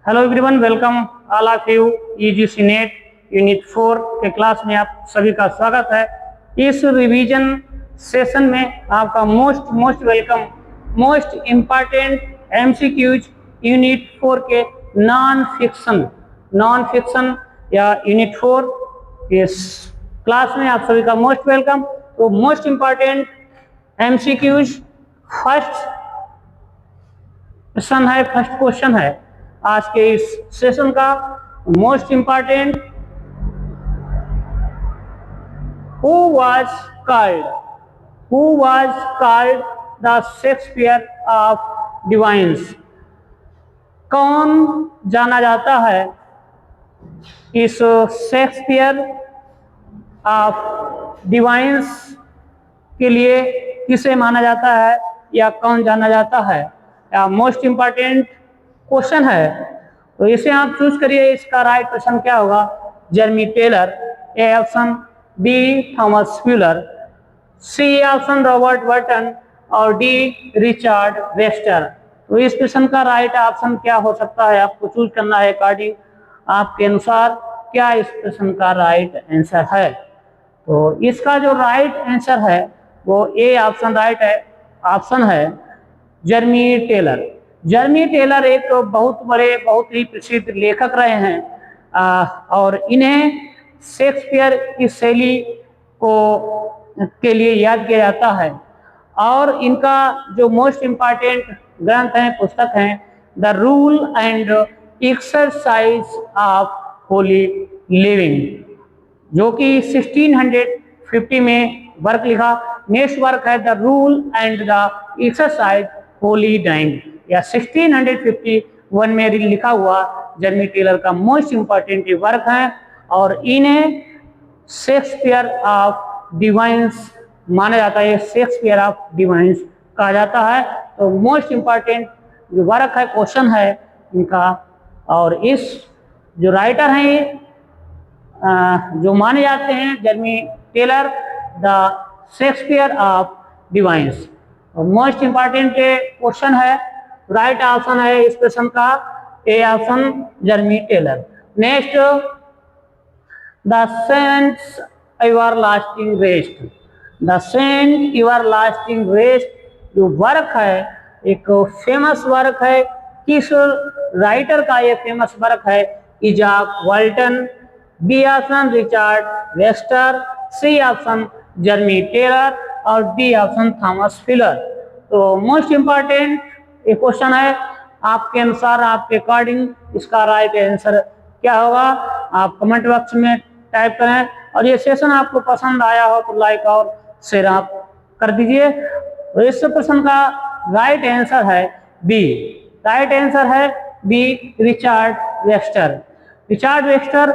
Hello everyone, welcome all of you EGC net unit 4 के class में आप सभी का स्वागत है। इस रिवीजन सेशन में आपका most welcome. Most important MCQs unit 4 के नॉन फिक्शन या यूनिट 4 इस क्लास में आप सभी का मोस्ट वेलकम। तो most important MCQs first question है आज के इस सेशन का। Most important, who was called the Shakespeare of divine's? कौन जाना जाता है इस शेक्सपियर ऑफ डिवाइन्स के लिए? किसे माना जाता है या कौन जाना जाता है? या मोस्ट इंपॉर्टेंट क्वेश्चन है, तो इसे आप चूज करिए। इसका राइट ऑप्शन क्या होगा? Jeremy Taylor, A option, B Thomas Fuller, C option Robert Burton और डी रिचर्ड वेस्टर। तो इस क्वेश्चन का राइट ऑप्शन क्या हो सकता है? आपको चूज करना है अकॉर्डिंग आपके अनुसार क्या इस क्वेश्चन का राइट आंसर है। तो इसका जो राइट आंसर है वो ए ऑप्शन राइट है, ऑप्शन है जर्मी टेलर। जर्मी टेलर एक बहुत बड़े, बहुत ही प्रसिद्ध लेखक रहे हैं और इन्हें शेक्सपियर की शैली के लिए याद किया जाता है। और इनका जो मोस्ट इम्पॉर्टेंट ग्रंथ है, पुस्तक हैं, the rule and exercise of holy living, जो कि 1650 में वर्क लिखा। नेक्स्ट वर्क है the rule and the exercise holy dying, या 1651 में लिखा हुआ जर्मी टेलर का मोस्ट इम्पॉर्टेंट वर्क है। और इन्हें शेक्सपियर ऑफ डिवाइन्स माना जाता है, शेक्सपियर ऑफ डिवाइन्स कहा जाता है। तो मोस्ट इम्पॉर्टेंट जो वर्क है, क्वेश्चन है इनका। और इस जो राइटर हैं जो माने जाते हैं Jeremy Taylor, the Shakespeare of divines. Most important question है, राइट ऑप्शन है इस क्वेश्चन का A option Jeremy Taylor. Next, the saints everlasting rest. The saint everlasting rest जो वर्क है, एक फेमस वर्क है। किस राइटर का ये फेमस वर्क है? Izaak Walton, B option Richard Webster, C option Jeremy Taylor और डी ऑप्शन थॉमस फ्यूलर। तो मोस्ट इम्पॉर्टेंट ये क्वेश्चन है, आपके अनुसार, आपके अकॉर्डिंग इसका राइट आंसर क्या होगा? आप कमेंट बॉक्स में टाइप करें। और ये सेशन आपको पसंद आया हो तो लाइक और शेयर आप कर दीजिए। तो इस प्रश्न का राइट आंसर है बी। राइट आंसर है B, Richard Baxter. Richard Baxter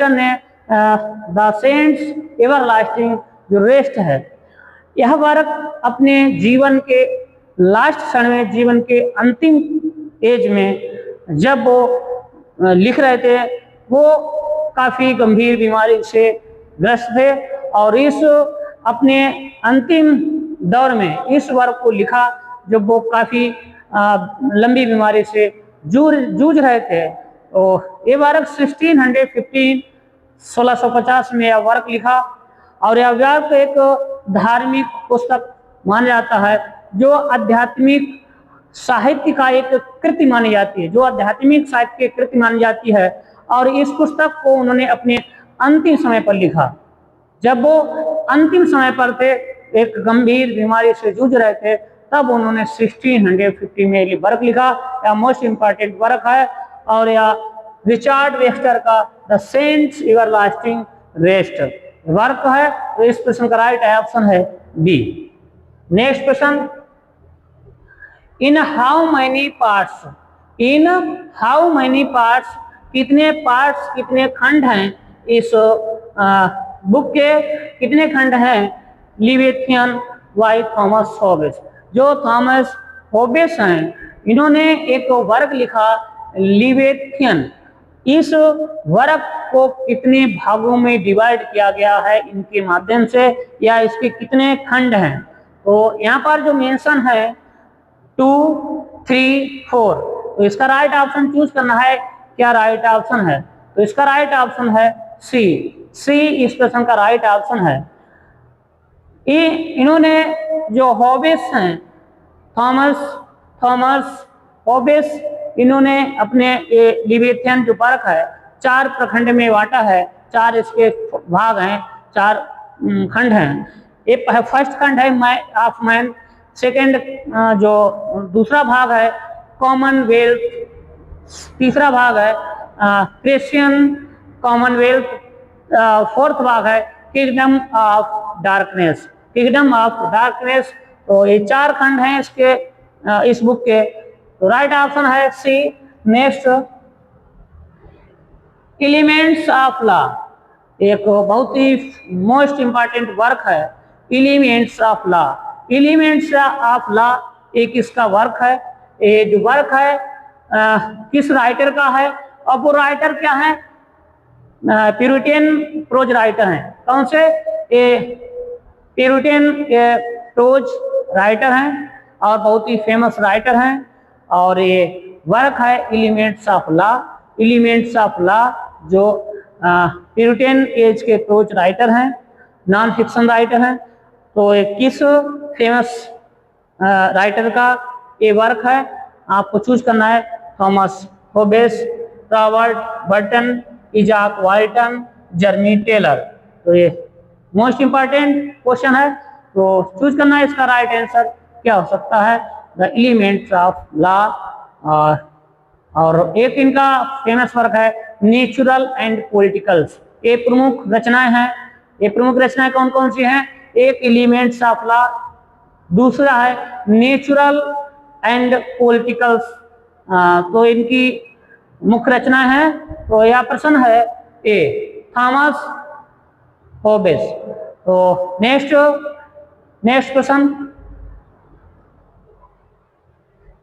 ने द सेंट्स एवरलास्टिंग जो रेस्ट है, यह वर्क अपने जीवन के लास्ट क्षण में, जीवन के अंतिम एज में जब वो लिख रहे थे, वो काफी गंभीर बीमारी से ग्रस्त थे। और इस अपने अंतिम दौर में इस वर्क को लिखा जब वो काफी लंबी बीमारी से जूझ रहे थे। तो ये वर्क 1650 में यह वर्क लिखा। और यह वर्क एक धार्मिक पुस्तक माना जाता है, जो आध्यात्मिक साहित्य का एक कृति मानी जाती है, जो आध्यात्मिक साहित्य की कृति मानी जाती है। और इस पुस्तक को उन्होंने अपने अंतिम समय पर लिखा, जब वो अंतिम समय पर थे, एक गंभीर बीमारी से जूझ रहे थे, तब उन्होंने 1650 में ये वर्क लिखा। यह मोस्ट इम्पॉर्टेंट वर्क है। और यह रिचर्ड वेस्टर का the saints everlasting rest work है। तो इस प्रश्न का राइट ऑप्शन है B. Next question, in how many parts? In how many parts, कितने पार्ट्स, कितने खंड हैं इस बुक के? कितने खंड हैं? Leviathan by Thomas Hobbes. जो थॉमस हॉब्बेस हैं, इन्होंने एक वर्क लिखा लिवेथियन। इस वर्क को कितने भागों में डिवाइड किया गया है इनके माध्यम से, या इसके कितने खंड हैं? तो यहाँ पर जो मेंशन है 2, 3, 4, तो इसका राइट ऑप्शन चूज करना है। क्या राइट ऑप्शन है? तो इसका राइट ऑप्शन है सी। सी इस प्रश्न का राइट ऑप्शन है। इन्होंने जो हॉबेस हैं, थॉमस हॉबेस, इन्होंने अपने लिवेथियन जो वर्क है 4 प्रखंड में बांटा है। 4 इसके भाग हैं, 4 खंड हैं। एक फर्स्ट खंड है ऑफ मैन, सेकंड जो दूसरा भाग है कॉमनवेल्थ, तीसरा भाग है क्रिश्चियन कॉमनवेल्थ, फोर्थ भाग है kingdom of darkness, kingdom of darkness. तो ये 4 खंड हैं इसके इस बुक के। तो राइट ऑप्शन है C. Next, elements of law, एक बहुत ही मोस्ट इंपॉर्टेंट वर्क है elements of law. Elements of law एक इसका वर्क है। ये जो वर्क है किस राइटर का है? अब वो राइटर क्या है? प्यूरिटन प्रोज राइटर हैं। कौन से? प्यूरिटन प्रोज राइटर हैं और बहुत ही फेमस राइटर हैं। और ये वर्क है elements of law. Elements of law जो प्यूरिटन एज के प्रोज राइटर हैं, नॉन फिक्शन राइटर हैं। तो ये किस फेमस राइटर का ये वर्क है? आपको चूज करना है। Thomas हॉबेस, Robert Burton, Ijak Walton, जर्मी Taylor. तो ये मोस्ट इंपॉर्टेंट क्वेश्चन है, तो चूज करना है। इसका राइट आंसर क्या हो सकता है? The elements of law. और एक इनका फेमस वर्क है नेचुरल एंड पॉलिटिकल्स। ये प्रमुख रचनाएं हैं। ये प्रमुख रचनाएं कौन कौन सी हैं? एक एलिमेंट्स ऑफ लॉ, दूसरा है नेचुरल एंड पॉलिटिकल्स। तो इनकी मुख्य रचना है। तो यह प्रश्न है ए थॉमस हॉबेस। तो next question,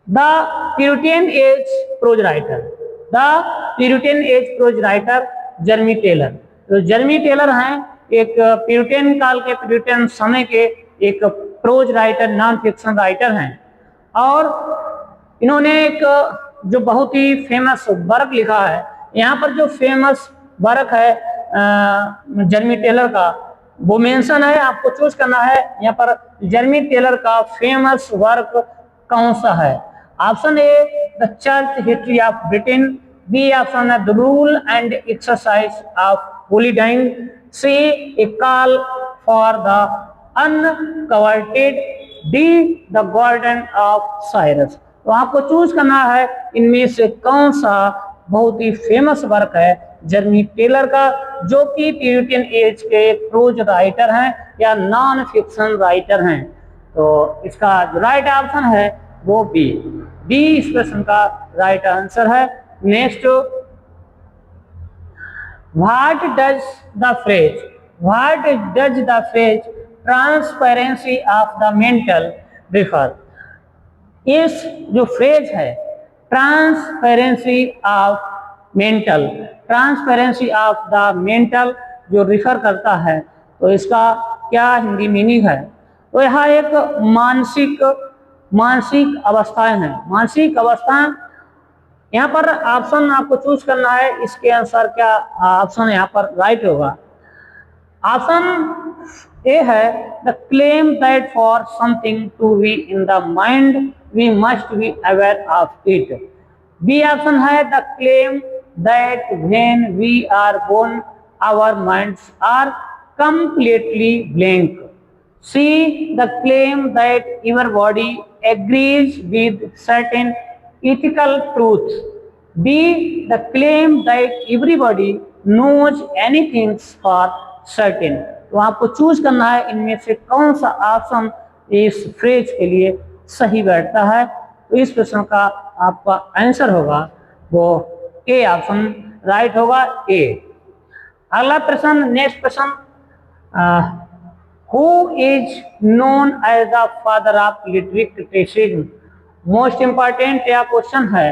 the Puritan age prose writer, the Puritan age prose writer Jeremy Taylor. तो जर्मी टेलर हैं एक प्यूरिटन काल के, प्यूरिटन समय के एक pros writer, non fiction writer हैं। और इन्होंने एक जो बहुत ही फेमस वर्क लिखा है। यहाँ पर जो फेमस वर्क है जर्मी टेलर का, वो मेंशन है, आपको चूज करना है। यहाँ पर जर्मी टेलर का फेमस वर्क कौन सा है? Option A the church history of Britain, B option है the rule and exercise of holy dying, C a call for the unconverted, D the garden of Cyrus. तो आपको choose करना है इनमें से कौन सा बहुत ही फेमस वर्क है जर्मी टेलर का, जो कि प्यूरिटन एज के प्रोज राइटर हैं या नॉन फिक्शन राइटर हैं। तो इसका जो राइट ऑप्शन है वो बी इस प्रश्न का राइट आंसर है। Next, what does the phrase transparency of the mental refer? इस जो फ्रेज है ट्रांसपेरेंसी ऑफ द मेंटल जो रिफर करता है, तो इसका क्या हिंदी मीनिंग है? तो यहाँ एक मानसिक अवस्थाएं हैं। मानसिक अवस्थाएं, यहाँ पर ऑप्शन आपको चूज करना है। इसके अनुसार क्या ऑप्शन यहाँ पर राइट होगा? ऑप्शन ए है the claim that for something to be in the mind we must be aware of it. B option है the claim that when we are born our minds are completely blank. C, the claim that your body agrees with certain ethical truths. D, the claim that everybody knows anything for certain. तो आपको choose करना है इनमें से कौन सा option इस phrase के लिए सही बैठता है। तो इस प्रश्न का आपका आंसर होगा वो ए ऑप्शन राइट होगा, ए। अगला प्रश्न, नेक्स्ट प्रश्न, who is known as the father of literary criticism? Most important यह क्वेश्चन है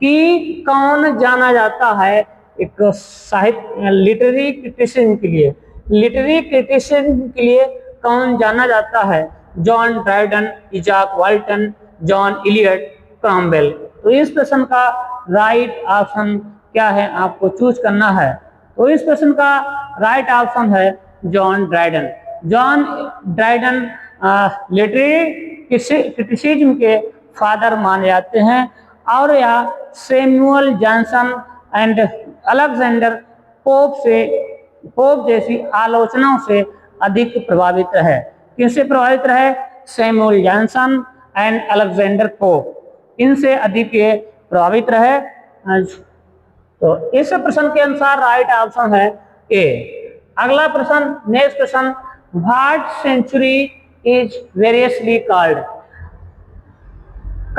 कि कौन जाना जाता है एक साहित्य लिटरेरी क्रिटिसिज्म के लिए। लिटरेरी क्रिटिसिज्म के लिए कौन जाना जाता है? John Dryden, Ijak Walton, John Elliot, Cromwell. तो इस प्रश्न का राइट ऑप्शन क्या है, आपको चूज करना है। तो इस प्रश्न का राइट ऑप्शन है John Dryden. John Dryden literary criticism के फादर माने जाते हैं और यह Samuel Johnson and Alexander pope जैसी आलोचनाओं से अधिक प्रभावित रहे। किनसे प्रभावित रहे? Samuel Johnson and Alexander pope, इनसे अधिक ये प्रभावित रहे। तो इस प्रश्न के अनुसार राइट ऑप्शन है ए। अगला प्रश्न, नेक्स्ट प्रश्न, what century is variously called?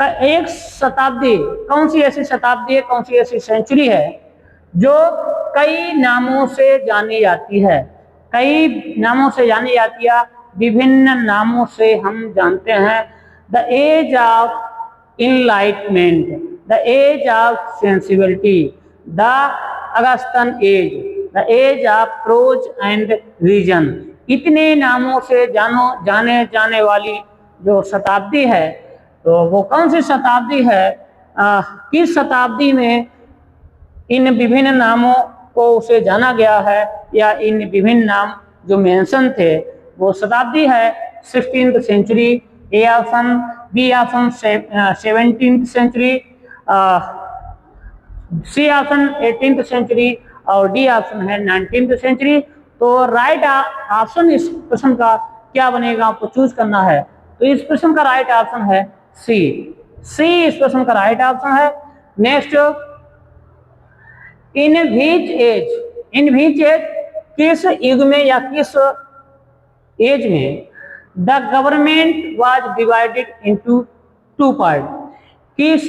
एक शताब्दी, कौन सी ऐसी शताब्दी है, कौन सी ऐसी सेंचुरी है जो कई नामों से जानी जाती है? कई नामों से जानी जाती है, विभिन्न नामों से हम जानते हैं। The age of Enlightenment, the age of sensibility, the Augustan age, the age of prose and reason. इतने नामों से जाने जाने वाली जो शताब्दी है, तो वो कौन सी शताब्दी है? किस शताब्दी में इन विभिन्न नामों को उसे जाना गया है, या इन विभिन्न नाम जो मेंशन थे वो शताब्दी है 16th century, A option, B option 17th century, C option 18th century और डी ऑप्शन है 19th सेंचुरी। तो राइट ऑप्शन इस प्रश्न का क्या बनेगा, आपको चूज करना है। तो इस प्रश्न का राइट ऑप्शन है सी। सी इस प्रश्न का राइट ऑप्शन है। नेक्स्ट, इन व्हिच एज, किस युग में या किस एज में the government was divided into two part? किस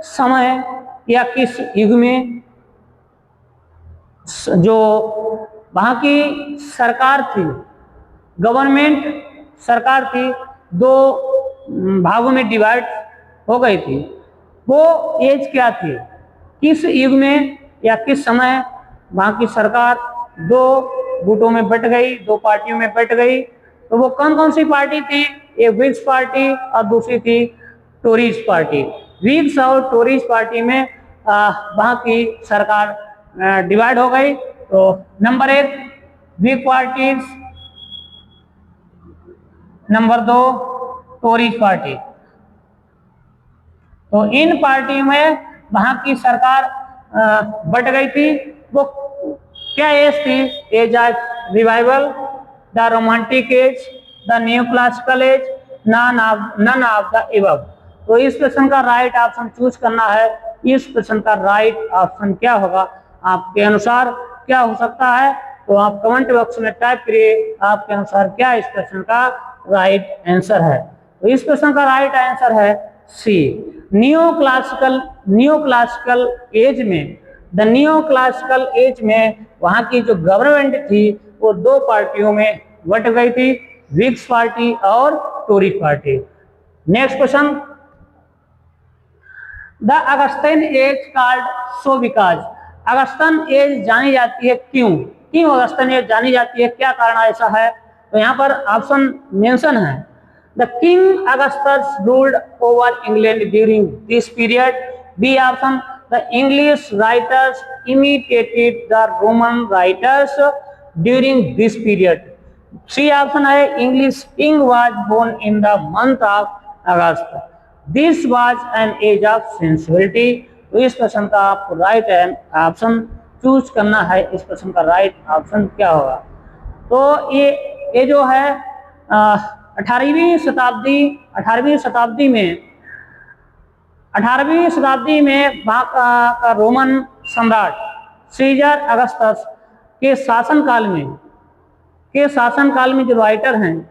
समय या किस युग में जो वहां की सरकार थी, गवर्नमेंट सरकार थी, दो भागों में डिवाइड हो गई थी। वो एज क्या थी? किस युग में या किस समय वहां की सरकार दो गुटों में बट गई, दो पार्टियों में बट गई? तो वो कौन कौन सी पार्टी थी? एक व्हिग्स पार्टी और दूसरी थी टोरीज पार्टी। व्हिग्स और टोरीज पार्टी में वहां की सरकार डिवाइड हो गई। तो number 1 Whig parties, number 2 Tories party. तो इन पार्टी में वहां की सरकार बट गई थी। वो क्या एज थी? Age of revival, the romantic age, the new classical age, none of the above. तो इस प्रश्न का राइट ऑप्शन चूज करना है। इस प्रश्न का राइट ऑप्शन क्या होगा, आपके अनुसार क्या हो सकता है? तो आप कमेंट बॉक्स में टाइप करिए, आपके अनुसार क्या इस प्रश्न का राइट आंसर है। तो इस प्रश्न का राइट आंसर है सी, न्यू क्लासिकल एज में। द न्यू क्लासिकल एज में वहां की जो गवर्नमेंट थी वो दो पार्टियों में बट गई थी, व्हिग्स पार्टी और Tory party. Next question, the Augustan age called so because. Augustan age जानी जाती है क्यों? क्यों अगस्टिन एज जानी जाती है, क्या कारण ऐसा है? तो यहाँ पर ऑप्शन मेंशन है। The king Augustus ruled over England during this period. B option, the English writers imitated the Roman writers during this period. C option है, English king was born in the month of August. This was an age of sensibility. तो इस प्रश्न का आपको right option choose करना है। इस प्रश्न का राइट ऑप्शन क्या होगा? तो ये जो है 18वीं शताब्दी में वहाँ का रोमन सम्राट सीजर अगस्टस के शासनकाल में जो राइटर हैं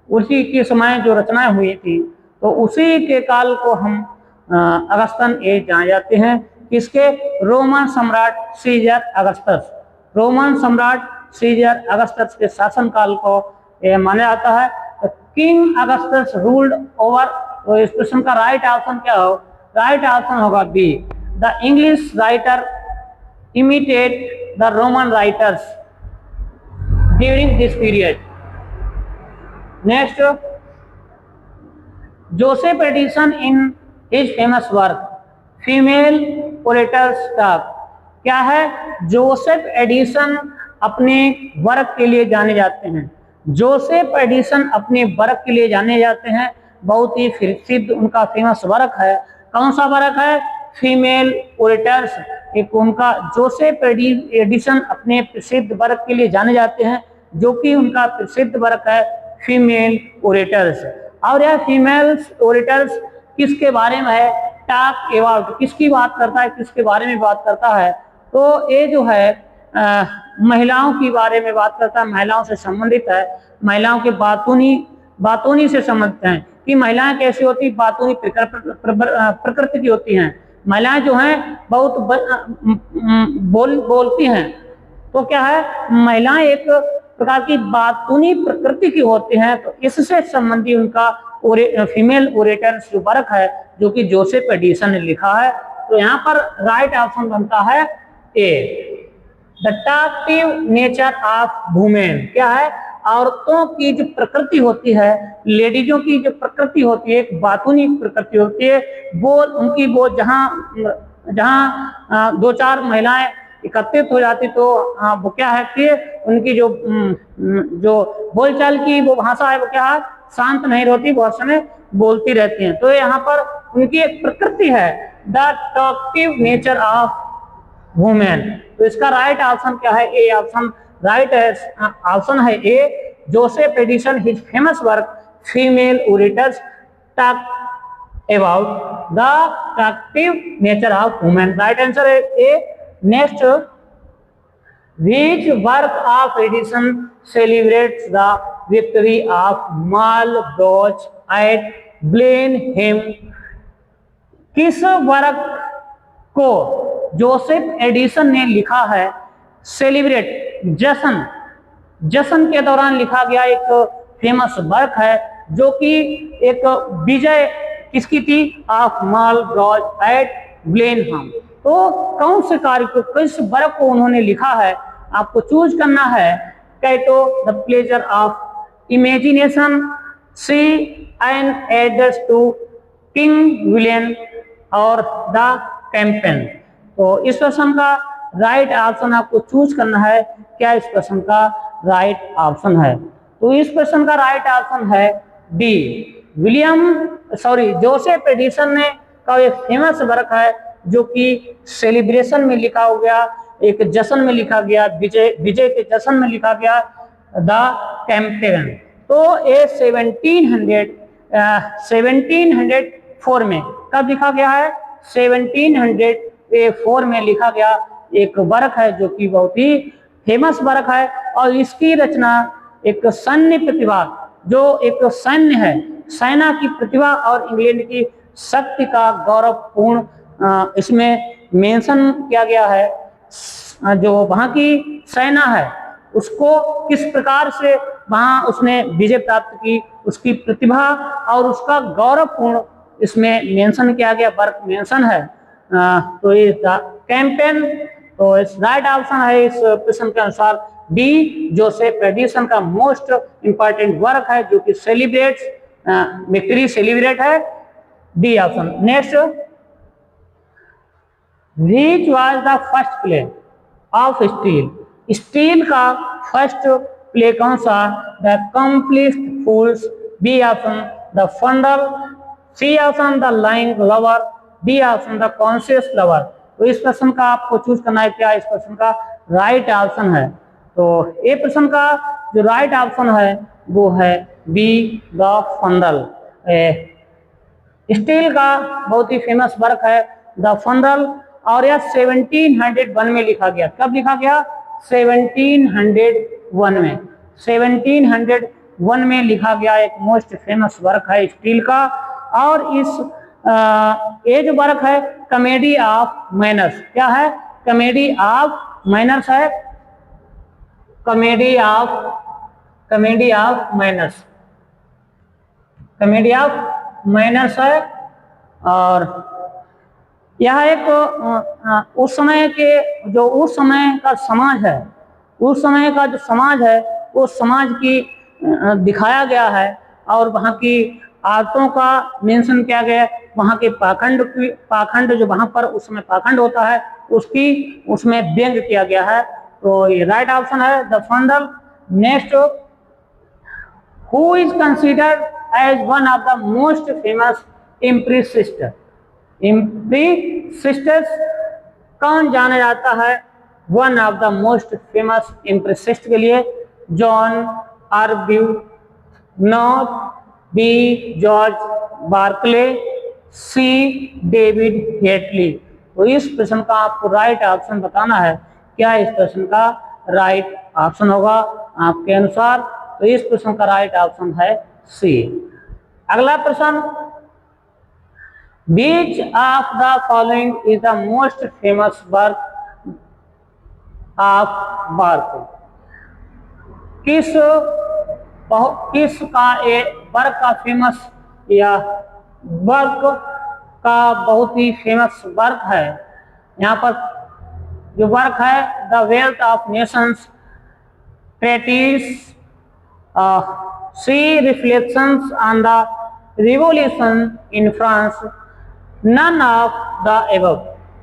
उसी के समय जो रचनाएं हुई थी, तो उसी के काल को हम अगस्टन एज जाने जाते हैं। किसके? रोमन सम्राट सीजर अगस्टस। रोमन सम्राट सीजर अगस्टस के शासनकाल को माना जाता है। तो किंग अगस्टस रूल्ड ओवर। तो इस प्रश्न का राइट ऑप्शन क्या हो? राइट ऑप्शन होगा B, the English writer imitate the Roman writers during this period. Next, Joseph Addison in his famous work female orators talk. क्या है? जोसेफ एडिसन अपने वर्क के लिए जाने जाते हैं। जोसेफ एडिसन अपने वर्क के लिए जाने जाते हैं। बहुत ही प्रसिद्ध उनका फेमस वर्क है। कौन सा वर्क है? Female orators. एक उनका जोसेफ एडिसन अपने प्रसिद्ध वर्क के लिए जाने जाते हैं, जो कि उनका प्रसिद्ध वर्क है फीमेल ओरेटर्स। और यह फीमेल ओरेटर्स किसके बारे में है? टॉक अबाउट, किसकी बात करता है, किसके बारे में बात करता है? तो ये जो है महिलाओं के बारे में बात करता है, महिलाओं से संबंधित है, महिलाओं के बातूनी से संबंधित है कि महिलाएं कैसी होती, बातूनी प्रकृति की होती हैं। महिलाएं जो हैं बहुत बोलती हैं। तो क्या है? महिलाएं एक प्रकार की बातूनी प्रकृति की होती हैं। तो इससे संबंधी उनका फीमेल ओरेटर्स जो वर्क है, जो कि जोसेफ एडिसन ने लिखा है। तो यहाँ पर राइट ऑप्शन बनता है A, the talkative nature of women. क्या है? औरतों की जो प्रकृति होती है, लेडीजों की जो प्रकृति होती है, एक बातूनी प्रकृति होती है। उनकी जहाँ दो चार महिलाएं एकत्रित हो जाती तो वो क्या है कि उनकी जो बोलचाल की वो भाषा है, वो क्या है? शांत नहीं रहती, बहुत समय बोलती रहती हैं। तो यहाँ पर उनकी एक प्रकृति है, the talkative nature of women. तो इसका राइट ऑप्शन क्या है? ए ऑप्शन राइट ऑप्शन है A, Joseph Addison his famous work female orators talk about the talkative nature of women. Right answer है A. Next, which work of Edison celebrates the victory of Marlborough at Blenheim? किस work को Joseph Addison ने लिखा है? Celebrate, जश्न के दौरान लिखा गया एक फेमस वर्क है, जो कि एक विजय किसकी थी? Of Marlborough at Blenheim. तो कौन से कार्य को, किस वर्क को उन्होंने लिखा है? आपको चूज करना है। Cato, the pleasure of imagination, C an address to king William, और द कैंपेन। तो इस प्रश्न का राइट ऑप्शन आपको चूज करना है। क्या इस प्रश्न का राइट ऑप्शन है? तो इस प्रश्न का राइट ऑप्शन है डी, जोसेफ एडिसन ने का एक फेमस वर्क है, जो कि सेलिब्रेशन में लिखा हो गया, एक जश्न में लिखा गया, विजय के जश्न में लिखा गया, द कैंपेन। तो ये 1704 में कब लिखा गया है? 1704 में लिखा गया एक वर्क है, जो कि बहुत ही फेमस वर्क है। और इसकी रचना एक सैन्य प्रतिभा, जो एक सैन्य है, सेना की प्रतिभा और इंग्लैंड की शक्ति का गौरवपूर्ण इसमें मेंशन किया गया है। जो वहां की सेना है, उसको किस प्रकार से वहां उसने विजय प्राप्त की, उसकी प्रतिभा और उसका गौरवपूर्ण इसमें मेंशन किया गया, वर्क मेंशन है। तो ये कैंपेन, तो इस राइट ऑप्शन है इस प्रश्न के अनुसार डी, जोसेफ एडिसन का मोस्ट इंपॉर्टेंट वर्क है, जो कि सेलिब्रेट्स विक्ट्री सेलिब्रेट है, D option. Next, which was the first play of Steele? Steele का फर्स्ट प्ले कौन सा? The complete fools, B option the funeral, C option the lying lover, D option the conscious lover. तो इस प्रश्न का आपको choose करना है। क्या इस प्रश्न का राइट ऑप्शन है? तो ये प्रश्न का जो राइट ऑप्शन है वो है बी, द फंडल। स्टील का बहुत ही फेमस वर्क है द फंडल, और यह 1701 में लिखा गया। कब लिखा गया? 1701 में। 1701 में लिखा गया एक मोस्ट फेमस वर्क है स्टील का। और इस ये जो वर्क है कॉमेडी ऑफ मैनर्स, क्या है? कॉमेडी ऑफ मैनर्स है, comedy of manners, comedy of manners है। और यह एक उस समय के जो उस समय का समाज है, उस समय का जो समाज है वो समाज की दिखाया गया है, और वहाँ की औरतों का मेंशन किया गया है, वहां के पाखंड जो वहां पर उसमें पाखंड होता है उसमें व्यंग किया गया है। तो ये राइट ऑप्शन है द फंडल। Next, who is considered as one of the most famous impressionist. Impressionists कौन जाना जाता है one of the most famous impressionist के लिए? जॉन आर्ब्यू, not, B George Berkeley, C David Hartley. तो इस प्रश्न का आपको राइट ऑप्शन बताना है। क्या इस प्रश्न का राइट ऑप्शन होगा आपके अनुसार? तो इस प्रश्न का राइट ऑप्शन है सी। अगला प्रश्न, which of the following is the most famous work of Burke. किस का एक वर्क का फेमस या वर्क का बहुत ही फेमस वर्क है? यहाँ पर जो वर्क है the wealth of nations, treatise, C reflections on the revolution in France, none of the above.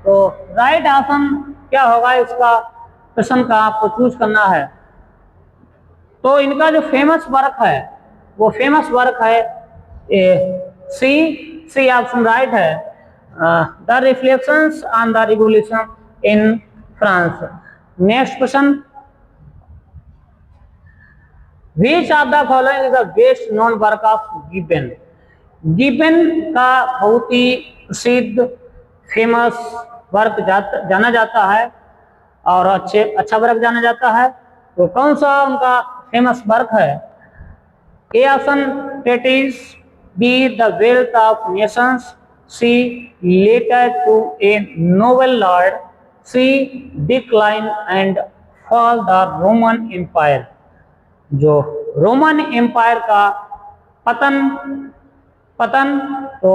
तो राइट ऑप्शन क्या होगा इसका प्रश्न का आपको चूज करना है। तो इनका जो फेमस वर्क है वो फेमस वर्क है सी ऑप्शन राइट है, the reflections on the revolution in France. Next question, which of the following is the best known work of Gibbon. Gibbon का बहुत ही प्रसिद्ध फेमस वर्क जाना जाता है और अच्छा वर्क जाना जाता है। तो कौन सा उनका फेमस वर्क है? A option treatise, B the wealth of nations, C letter to a noble lord, C decline and fall the Roman empire. जो रोमन एम्पायर का पतन तो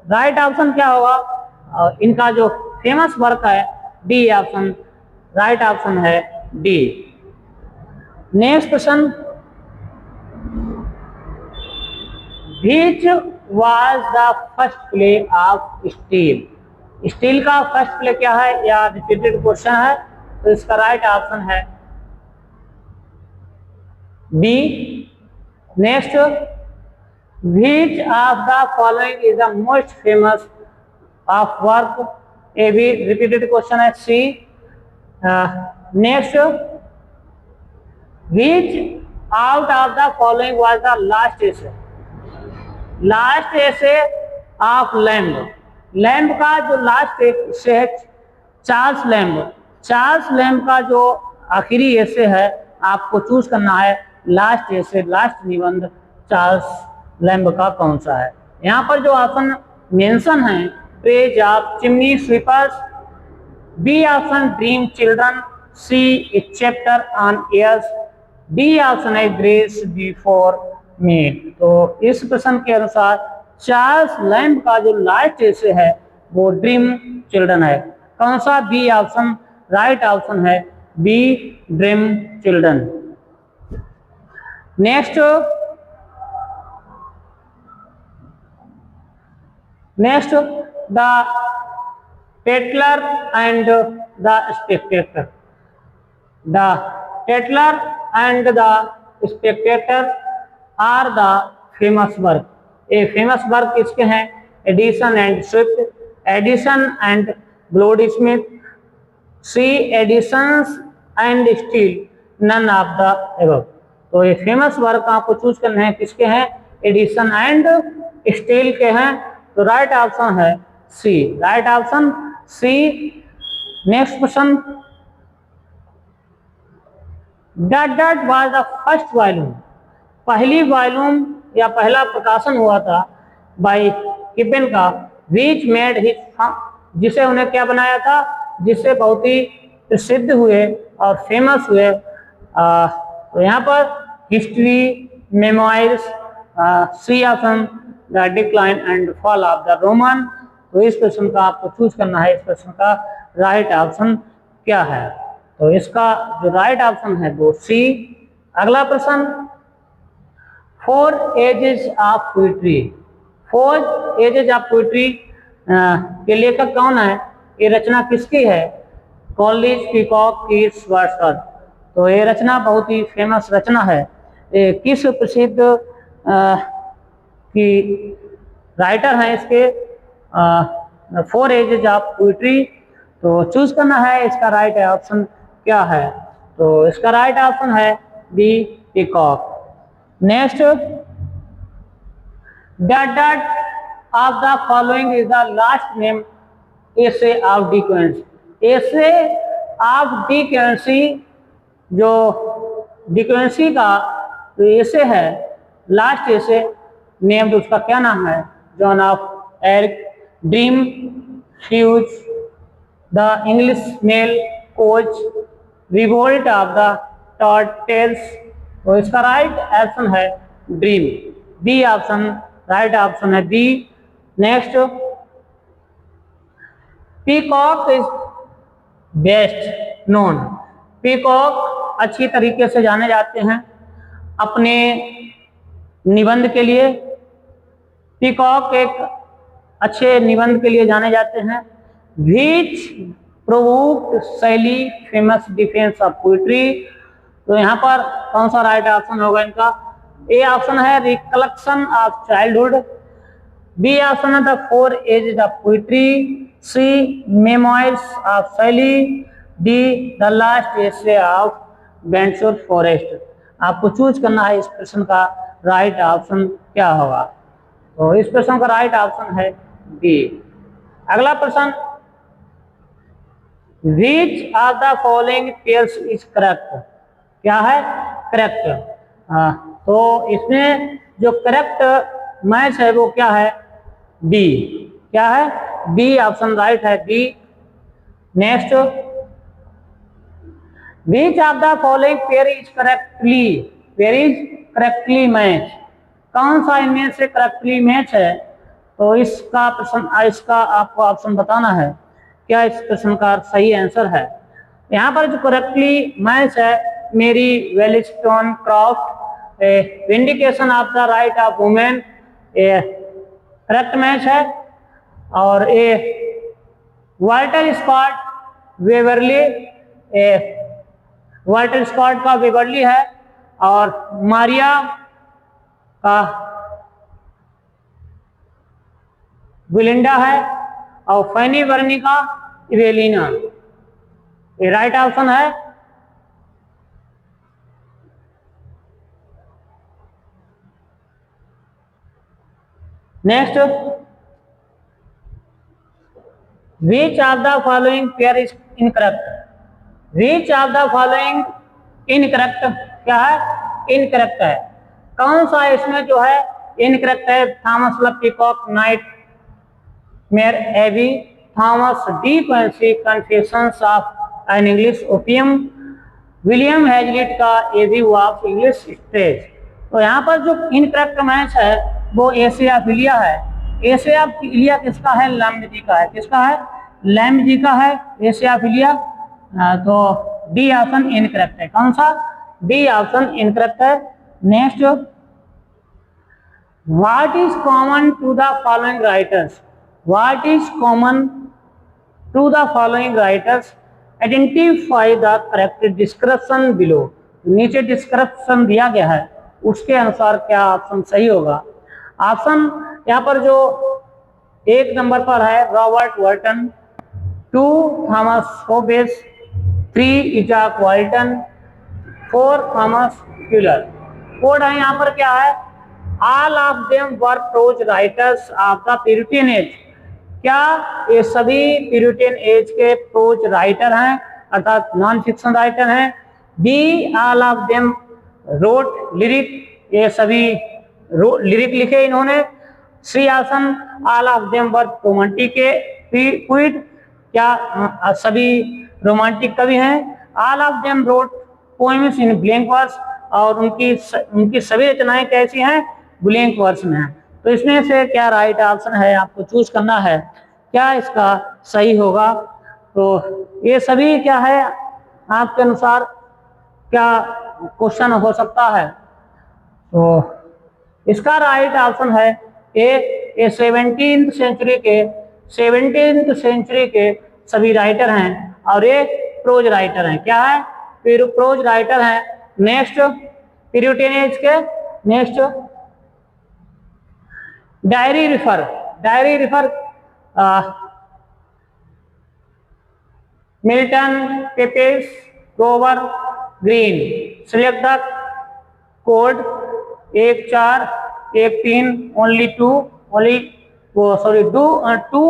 राइट ऑप्शन क्या होगा? इनका जो फेमस वर्क है डी ऑप्शन राइट ऑप्शन है D. Next question, which was the first play of Steele. Steele का फर्स्ट प्ले क्या है या रिपीटेड क्वेश्चन है, तो इसका राइट ऑप्शन है B. Next, which of the following is the most famous of work, ए भी रिपीटेड क्वेश्चन है C. Next, which out of the following was the last essay? Last essay of Lamb. Lamb का जो last essay है Charles Lamb का जो आखिरी essay है आपको चूज करना है लास्ट essay, लास्ट निबंध चार्ल्स लैम्ब का कौन सा है। यहाँ पर जो ऑप्शन मेंशन है page of chimney sweepers, B option dream children, C a chapter on ears, D option है ग्रेस बिफोर मीट। तो इस प्रश्न के अनुसार चार्ल्स लैम्ब का जो लास्ट essay है वो ड्रीम चिल्ड्रन है। कौन सा? बी ऑप्शन राइट ऑप्शन है B dream children. Next, the Tatler and the Spectator. The Tatler and the spectator are the famous work। ये फेमस वर्क किसके हैं? Addison and Swift, Addison and Goldsmith, C Addisons and Steele, none of the above. तो ये famous work आपको choose करने हैं किसके हैं? एडिसन एंड स्टील के हैं। तो राइट ऑप्शन है C, right option C. Next question, that was the first volume. पहली वॉल्यूम या पहला प्रकाशन हुआ था बाय गिब्बन का, विच मेड हिज, जिसे उन्हें क्या बनाया था, जिससे बहुत ही प्रसिद्ध हुए और फेमस हुए। तो यहाँ पर history, memoirs, C option the decline and fall of the Roman. तो इस प्रश्न का आपको चूज करना है, इस प्रश्न का राइट ऑप्शन क्या है। तो इसका जो राइट ऑप्शन है वो सी। अगला प्रश्न, 4 ages of poetry. 4 ages of poetry के लेखक कौन है, ये रचना किसकी है, कॉलेज, पीकॉक, कीट्स, वर्ड्सवर्थ। तो ये रचना बहुत ही फेमस रचना है। ये किस प्रसिद्ध की राइटर हैं इसके 4 एजेज ऑफ पोइट्री। तो चूज करना है, इसका राइट ऑप्शन क्या है, तो इसका राइट ऑप्शन है B, Peacock. Next, that of the following is the last name essay of De Quincy। essay of De Quincy, जो De Quincy का जो essay है, लास्ट essay नेम, उसका क्या नाम है, Joan of Arc, dream, fugues, the English mail coach, revolt of the Tartars. तो इसका राइट ऑप्शन है dream, B option right option है B. Next, peacock is best known. Peacock अच्छी तरीके से जाने जाते हैं अपने निबंध के लिए। पीकॉक एक अच्छे निबंध के लिए जाने जाते हैं। Which provoked Shelley famous defence of poetry. तो यहाँ पर कौन सा राइट ऑप्शन होगा इनका, ए ऑप्शन है recollection of childhood, B option है the 4 ages of poetry, C memoirs of Shelley, D the last essay of venture forest. आपको चूज करना है इस प्रश्न का राइट ऑप्शन क्या होगा। तो इस प्रश्न का राइट ऑप्शन है बी। अगला प्रश्न, विच of the following pairs is correct. क्या है, करेक्ट। तो इसमें जो करेक्ट मैच है वो क्या है, बी। क्या है, बी ऑप्शन राइट है, B. Next, which of the following pair is correctly match. कौन सा इनमें से करेक्टली मैच है, तो इसका प्रश्न, इसका आपको ऑप्शन बताना है क्या इस प्रश्न का सही आंसर है। यहाँ पर जो करेक्टली मैच है, Mary Wollstonecraft, vindication of the right of women, correct match है। और A Walter Scott Waverley, Walter Scott का वेवरली है, और मारिया का विलिंडा है, और फैनी बर्नी का इवेलिना। ये राइट ऑप्शन है। Next, which of the following pair is incorrect. Which of the following incorrect, क्या है, इनकरेक्ट है। कौन सा इसमें जो है इनकरेक्ट है, Thomas Love Peacock Nightmare Abbey, Thomas De Quincey confessions of an English opium, William Hazlitt का a view of English stage. तो यहाँ पर जो इनकरेक्ट मैच है वो एशिया फिलिया है। एशिया फिलिया किसका है, लैम्ब जी का है। किसका है, लैम्ब जी का है एशिया फिलिया। तो डी ऑप्शन इनकरेक्ट है। कौन सा, डी ऑप्शन इनकरेक्ट है। Next, what is common to the following writers. What is common to the following writers, identify the correct description below. नीचे डिस्क्रिप्शन दिया गया है, उसके अनुसार क्या ऑप्शन सही होगा। ऑप्शन यहाँ पर जो 1 नंबर पर है Robert Burton, 2 Thomas Hobbes, 3 Izaak Walton, 4 Thomas Fuller. Code है यहाँ पर क्या है, all of them were prose writers of the Puritan age. क्या ये सभी प्यूरिटन एज के प्रोज राइटर हैं, अर्थात नॉन फिक्शन राइटर हैं। B all of them wrote lyric, ये सभी लिरिक लिखे इन्होंने। C option all of them were romantic poet, क्या सभी रोमांटिक कवि हैं। All of them wrote poems in blank verse, और उनकी सभी रचनाएं कैसी हैं, ब्लैंक वर्स में हैं। तो इसमें से क्या राइट ऑप्शन है, आपको चूज करना है क्या इसका सही होगा। तो ये सभी क्या है आपके अनुसार क्या क्वेश्चन हो सकता है। तो इसका राइट ऑप्शन है ए, ये 17th सेंचुरी के सभी राइटर हैं और ये प्रोज राइटर हैं। क्या है? फिर प्रोज राइटर हैं। नेक्स्ट प्यूरिटन एज के next diary refer Milton, Pepys, Grover, Green. Select the code 1 4 1 3 only 2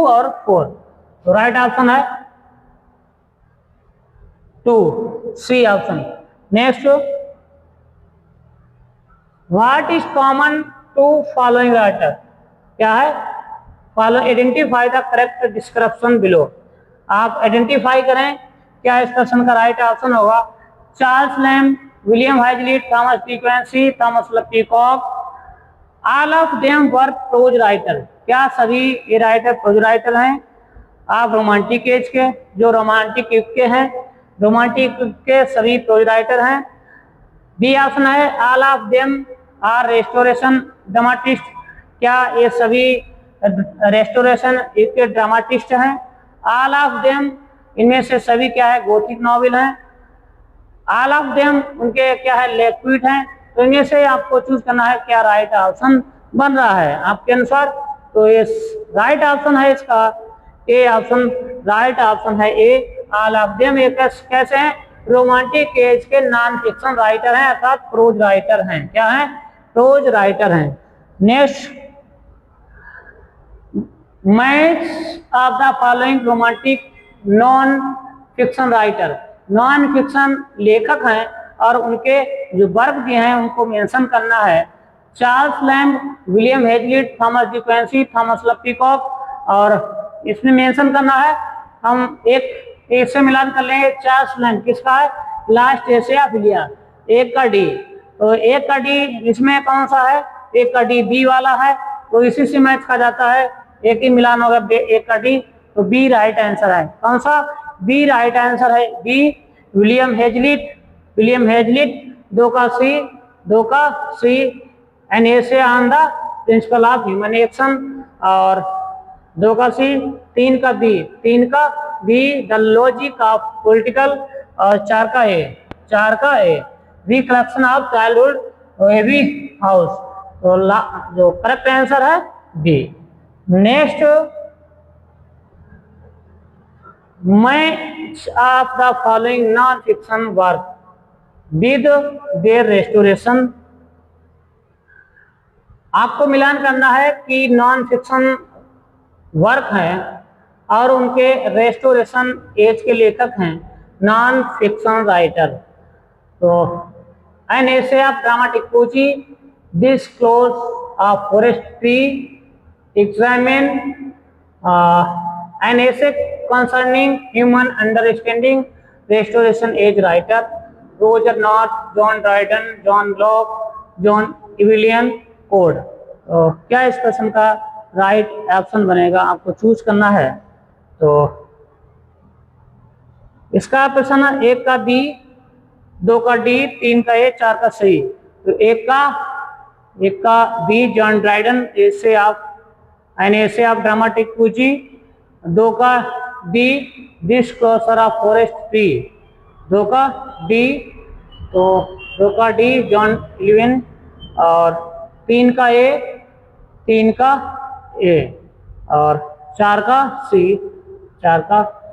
और 4। तो राइट ऑप्शन है 2, C option. Next, what is common to following writer? क्या है? Follow identify the correct description below. आप identify करें क्या इस क्वेश्चन का राइट ऑप्शन होगा। Charles Lamb, William Hazlitt, Thomas De Quincey, Thomas L Peacock, all of them were pros writer. क्या सभी ये राइटर प्रोज राइटर हैं? आप रोमांटिक एज के, जो रोमांटिक युग के हैं, रोमांटिक युग के सभी प्रोज राइटर हैं। बी ऑप्शन है all of them are Restoration dramatist. क्या ये सभी रेस्टोरेशन युग के ड्रामाटिस्ट हैं? ऑल ऑफ देम, इनमें से सभी क्या है? गोथिक नॉवेल हैं। ऑल ऑफ देम उनके क्या है? लिक्विड हैं। तो इनमें से आपको चूज करना है क्या राइट ऑप्शन बन रहा है आपके अनुसार। तो ये राइट ऑप्शन है इसका ए ऑप्शन। राइट ऑप्शन है ए, ऑल ऑफ देम। ये कैसे हैं? रोमांटिक एज के नॉन फिक्शन राइटर हैं, अर्थात प्रोज राइटर हैं। क्या है? प्रोज राइटर हैं। Next, match of the following romantic non fiction writer. Non fiction लेखक हैं और उनके जो वर्क दिए हैं उनको मेंशन करना है। Charles Lamb, William Hazlitt, Thomas De Quincey, Thomas L Peacock. और इसमें मेंशन करना है, हम एक से मिलान कर लेंगे। चार्ल्स लैम्ब किसका है? लास्ट एसे ऑफ इलिया, एक का डी। तो एक का डी इसमें कौन सा है? एक का डी बी वाला है, तो इसी से मैच खा जाता है। एक ही मिलान होगा एक का डी, तो बी राइट आंसर है। कौन सा? बी राइट आंसर है, बी। विलियम हैजलिट 2 का C an essay on the principle of human action, और 2 का सी, 3 का B the logic of political, और 4 का ए रिकलेक्शन ऑफ चाइल्डहुड एवी हाउस। तो जो करेक्ट आंसर है B. Next, match of the following non fiction work with their restoration. आपको मिलान करना है कि नॉन फिक्शन वर्क हैं और उनके रेस्टोरेशन एज के लेखक हैं नॉन फिक्शन राइटर। तो an essay of dramatic poetry, this close of forest tree, examine an essay concerning human understanding, restoration age writer, Roger North, John Dryden, John Locke, John Evelyn Codd। तो क्या इस question का right option बनेगा? आपको choose करना है। तो इसका ऑप्शन है 1 का बी, 2 का डी, 3 का ए, 4 का सी। तो एक का B John Dryden, essay of dramatic poetry. 2 का D this closure of forest tree, 2 का डी, तो 2 का डी जॉन इलेवन, और 3 का ए, और 4 का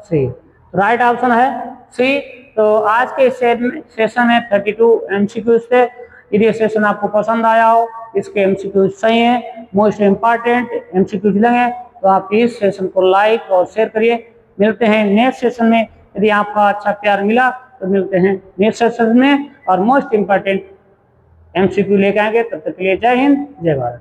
सी। राइट ऑप्शन है सी। तो आज के सेशन में 32 एमसीक्यूज थे। यदि ये सेशन आपको पसंद आया हो, इसके एमसीक्यूज सही हैं, मोस्ट इम्पॉर्टेंट एमसीक्यूज लेंगे, तो आप इस सेशन को लाइक और शेयर करिए। मिलते हैं नेक्स्ट सेशन में। यदि आपका अच्छा प्यार मिला तो मिलते हैं नेक्स्ट सेशन में और मोस्ट इम्पॉर्टेंट एमसीक्यू लेकर आएंगे। तब तक के लिए जय हिंद, जय भारत।